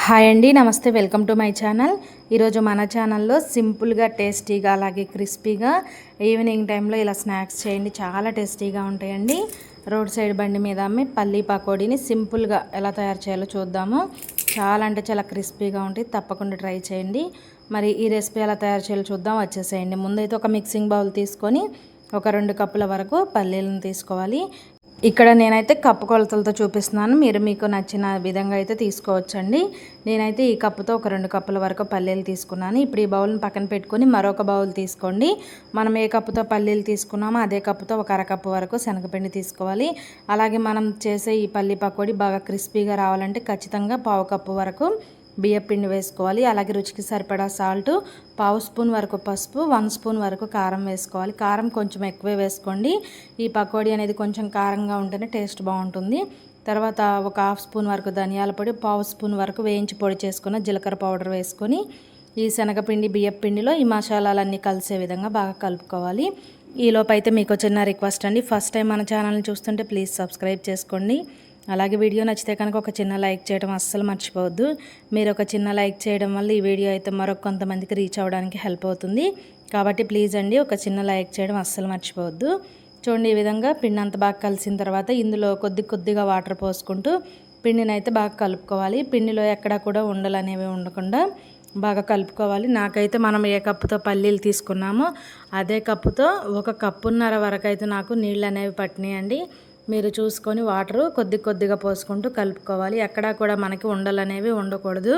Hi అండి, నమస్తే. Welcome to my channel. ఈరోజు మన ఛానల్లో సింపుల్గా, టేస్టీగా, అలాగే క్రిస్పీగా ఈవినింగ్ టైంలో ఇలా స్నాక్స్ చేయండి. చాలా టేస్టీగా ఉంటాయండి. రోడ్ సైడ్ బండి మీద అమ్మి పల్లీ పకోడీని సింపుల్గా ఎలా తయారు చేయాలో చూద్దాము. చాలా అంటే చాలా క్రిస్పీగా ఉంటాయి. తప్పకుండా ట్రై చేయండి. మరి ఈ రెసిపీ ఎలా తయారు చేయాలో చూద్దాం. వచ్చేసేయండి. ముందైతే ఒక మిక్సింగ్ బౌల్ తీసుకొని ఒక 2 కప్పుల వరకు పల్లీలను తీసుకోవాలి. ఇక్కడ నేనైతే కప్పు కొలతలతో చూపిస్తున్నాను. మీరు మీకు నచ్చిన విధంగా అయితే తీసుకోవచ్చండి. నేనైతే ఈ కప్పుతో ఒక 2 కప్పుల వరకు పల్లీలు తీసుకున్నాను. ఇప్పుడు ఈ బౌల్ని పక్కన పెట్టుకొని మరొక బౌల్ తీసుకోండి. మనం ఏ కప్పుతో పల్లీలు తీసుకున్నామో అదే కప్పుతో ఒక అరకప్పు వరకు శనగపిండి తీసుకోవాలి. అలాగే మనం చేసే ఈ పల్లీ పకోడీ బాగా క్రిస్పీగా రావాలంటే ఖచ్చితంగా పావు కప్పు వరకు బియ్యపిండి వేసుకోవాలి. అలాగే రుచికి సరిపడా సాల్ట్, పావు స్పూన్ వరకు పసుపు, 1 స్పూన్ వరకు కారం వేసుకోవాలి. కారం కొంచెం ఎక్కువే వేసుకోండి. ఈ పకోడీ అనేది కొంచెం కారంగా ఉంటేనే టేస్ట్ బాగుంటుంది. తర్వాత ఒక హాఫ్ స్పూన్ వరకు ధనియాల పొడి, పావు స్పూన్ వరకు వేయించి పొడి చేసుకున్న జీలకర్ర పౌడర్ వేసుకొని ఈ శనగపిండి బియ్యపిండిలో ఈ మసాలాలన్నీ కలిసే విధంగా బాగా కలుపుకోవాలి. ఈలోపు అయితే మీకు చిన్న రిక్వెస్ట్ అండి. ఫస్ట్ టైం మన ఛానల్ని చూస్తుంటే ప్లీజ్ సబ్స్క్రైబ్ చేసుకోండి. అలాగే వీడియో నచ్చితే కనుక ఒక చిన్న లైక్ చేయడం అస్సలు మర్చిపోవద్దు. మీరు ఒక చిన్న లైక్ చేయడం వల్ల ఈ వీడియో అయితే మరొక కొంతమందికి రీచ్ అవ్వడానికి హెల్ప్ అవుతుంది. కాబట్టి ప్లీజ్ అండి, ఒక చిన్న లైక్ చేయడం అస్సలు మర్చిపోవద్దు. చూడండి, ఈ విధంగా పిండి అంతా బాగా కలిసిన తర్వాత ఇందులో కొద్దిగా వాటర్ పోసుకుంటూ పిండిని అయితే బాగా కలుపుకోవాలి. పిండిలో ఎక్కడా కూడా ఉండలు అనేవి ఉండకుండా బాగా కలుపుకోవాలి. నాకైతే మనం ఏ కప్పుతో పల్లీలు తీసుకున్నామో అదే కప్పుతో 1 కప్పున్నర వరకు అయితే నాకు నీళ్ళు అనేవి పట్టినాయండి. మీరు చూసుకొని వాటరు కొద్దిగా పోసుకుంటూ కలుపుకోవాలి. ఎక్కడా కూడా మనకి ఉండలు అనేవి ఉండకూడదు.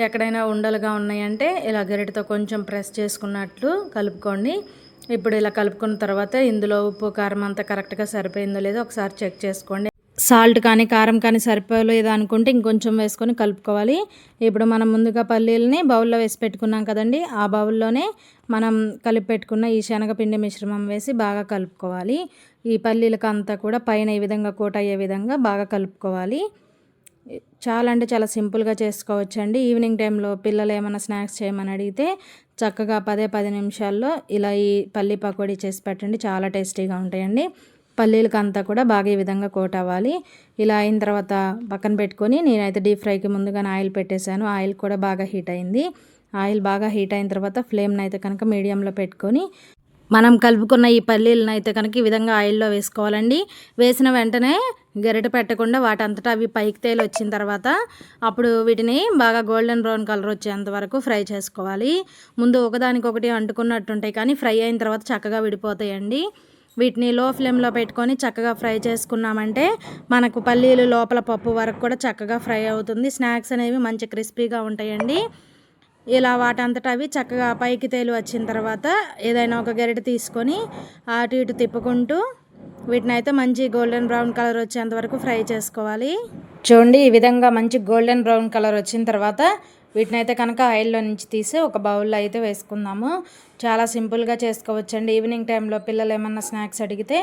ఎక్కడైనా ఉండలుగా ఉన్నాయంటే ఇలా గరిటెతో కొంచెం ప్రెస్ చేసుకున్నట్లు కలుపుకోండి. ఇప్పుడు ఇలా కలుపుకున్న తర్వాత ఇందులో ఉప్పు కారం అంతా కరెక్ట్గా సరిపోయిందో లేదో ఒకసారి చెక్ చేసుకోండి. సాల్ట్ కానీ కారం కానీ సరిపోలేదు అనుకుంటే ఇంకొంచెం వేసుకొని కలుపుకోవాలి. ఇప్పుడు మనం ముందుగా పల్లీలని బౌల్లో వేసి పెట్టుకున్నాం కదండి, ఆ బౌల్లోనే మనం కలిపి పెట్టుకున్న ఈ శనగపిండి మిశ్రమం వేసి బాగా కలుపుకోవాలి. ఈ పల్లీలకు అంతా కూడా పైన ఈ విధంగా కోట్ అయ్యే విధంగా బాగా కలుపుకోవాలి. చాలా అంటే చాలా సింపుల్గా చేసుకోవచ్చండి. ఈవినింగ్ టైంలో పిల్లలు ఏమైనా స్నాక్స్ చేయమని అడిగితే చక్కగా 10 నిమిషాల్లో ఇలా ఈ పల్లీ పకోడీ చేసి పెట్టండి. చాలా టేస్టీగా ఉంటాయండి. పల్లీలకు అంతా కూడా బాగా ఈ విధంగా కోట్ అవ్వాలి. ఇలా అయిన తర్వాత పక్కన పెట్టుకొని నేనైతే డీప్ ఫ్రైకి ముందుగానే ఆయిల్ పెట్టేశాను. ఆయిల్ కూడా బాగా హీట్ అయింది. ఆయిల్ బాగా హీట్ అయిన తర్వాత ఫ్లేమ్ని అయితే కనుక మీడియంలో పెట్టుకొని మనం కలుపుకున్న ఈ పల్లీలను అయితే కనుక ఈ విధంగా ఆయిల్లో వేసుకోవాలండి. వేసిన వెంటనే గరిటె పెట్టకుండా వాటంతటా అవి పైకి తేలి వచ్చిన తర్వాత అప్పుడు వీటిని బాగా గోల్డెన్ బ్రౌన్ కలర్ వచ్చేంత వరకు ఫ్రై చేసుకోవాలి. ముందు ఒకదానికొకటి అంటుకున్నట్టుంటాయి, కానీ ఫ్రై అయిన తర్వాత చక్కగా విడిపోతాయండి. వీటిని లో ఫ్లేమ్లో పెట్టుకొని చక్కగా ఫ్రై చేసుకున్నామంటే మనకు పల్లీలు లోపల పప్పు వరకు కూడా చక్కగా ఫ్రై అవుతుంది. స్నాక్స్ అనేవి మంచి క్రిస్పీగా ఉంటాయండి. ఇలా వాటంతటా అవి చక్కగా పైకి తేలి వచ్చిన తర్వాత ఏదైనా ఒక గరిటె తీసుకొని అటు ఇటు తిప్పుకుంటూ వీటిని అయితే మంచి గోల్డెన్ బ్రౌన్ కలర్ వచ్చేంత వరకు ఫ్రై చేసుకోవాలి. చూడండి, ఈ విధంగా మంచి గోల్డెన్ బ్రౌన్ కలర్ వచ్చిన తర్వాత వీటిని అయితే కనుక ఆయిల్లో నుంచి తీసి ఒక బౌల్లో అయితే వేసుకుందాము. చాలా సింపుల్గా చేసుకోవచ్చండి. ఈవినింగ్ టైంలో పిల్లలు ఏమన్నా స్నాక్స్ అడిగితే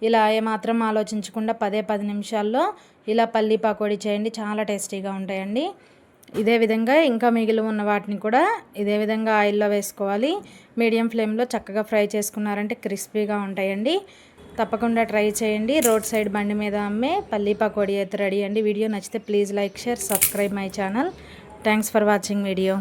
ఇలా ఏమాత్రం ఆలోచించకుండా 10 నిమిషాల్లో ఇలా పల్లీ పకోడీ చేయండి. చాలా టేస్టీగా ఉంటాయండి. ఇదే విధంగా ఇంకా మిగిలి ఉన్న వాటిని కూడా ఇదే విధంగా ఆయిల్లో వేసుకోవాలి. మీడియం ఫ్లేమ్లో చక్కగా ఫ్రై చేసుకున్నారంటే క్రిస్పీగా ఉంటాయండి. తప్పకుండా ట్రై చేయండి. రోడ్ సైడ్ బండి మీద అమ్మే పల్లీ పకోడీ అయితే రెడీ అండి. వీడియో నచ్చితే please like, share, subscribe my channel. Thanks for watching video.